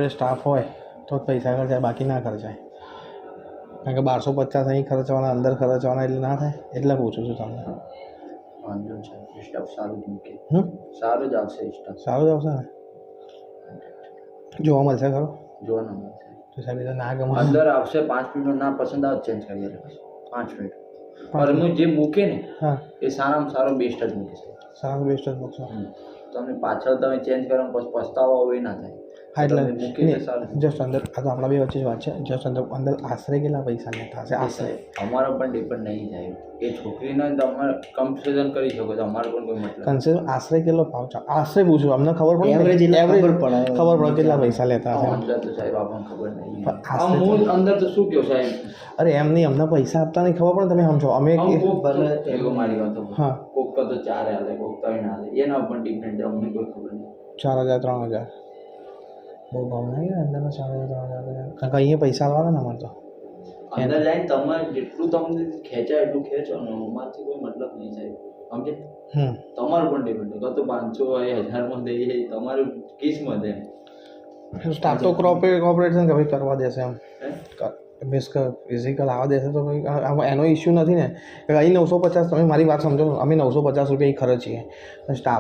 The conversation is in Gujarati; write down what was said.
આપણે સ્ટાફ હોય તો જ પૈસા ખર્ચાય, બાકી ના ખર્ચાય. કારણ કે 1250 અહીં ખર્ચવાના, અંદર ખર્ચવાના, એટલે ના થાય. એટલે પૂછું છું તમને. વાંધો છે, સ્ટાફ સારું જ મૂકે. સારું જ આવશે સ્ટાફ. સારું જ આવશે ને? જોવા મળશે ખરો? જોવા ન મળશે તો સાહેબ એ ના ગમે અંદર આવશે, 5 મિનિટ ના પસંદ આવે ચેન્જ કરીએ. 5 મિનિટ પણ હું જે મૂકે ને હા એ સારામાં સારો બેસ્ટ જ મૂકે છે. સારું બેસ્ટ જ મૂકશો. તમને પાછળ તમે ચેન્જ કરો પછી પસ્તાવો હવે ના થાય. હા એટલે મૂકે એટલે સારું. જસ્ટ અંદર આ તો આપણા બે વચ્ચે જ વાત છે. જસ્ટ અંદર આશરે કેટલા પૈસા લેતા હશે? આશરે અમારો પણ ડિપેન્ડ નહીં થાય. એ છોકરીને તમારે કમ્પેરિઝન કરી શકો છો. અમારો પણ કોઈ મતલબ કન્સેપ્ટ આશરે કેટલો ભાવ છે? આશરે પૂછું, અમને ખબર પડે એવરેજ ખબર પડે કેટલા પૈસા લેતા હશે. અંદર તો સાહેબ આપણને ખબર નહીં. આશરે હું અંદર તો શું કહ્યું સાહેબ, અરે એમ નહીં, અમને પૈસા આપતા નહીં ખબર પડે. તમે સમજો અમે મારી વાત હા કોક તો 4 હાલે, કોક 3 હાલે, એના પણ ડિપેન્ડ છે. અમને કોઈ ખબર નહીં. 4000 3000 બહુ ભાવ નહીં અંદરના 4000 3000. કારણ કે અહીંયા પૈસા આવવાના ને અમારે તો અંદર જઈને તમે જેટલું તમને ખેંચાય એટલું ખેંચો ને, એમાંથી કોઈ મતલબ નહીં સાહેબ. સમજે? તમારું પણ ડિપેન્ડ છે. તો 500 હોય, 1000માં દઈએ, તમારું કિસ્મત એમ. સ્ટાફ તો કોઓપરેશન કે ભાઈ કરવા દેશે એમ મીન્સ કે ફિઝિકલ આવવા દેશે તો ભાઈ એનો ઇસ્યુ નથી ને. અહીં 950, તમે મારી વાત સમજો, અમે 950 રૂપિયા ખર્ચીએ સ્ટાફ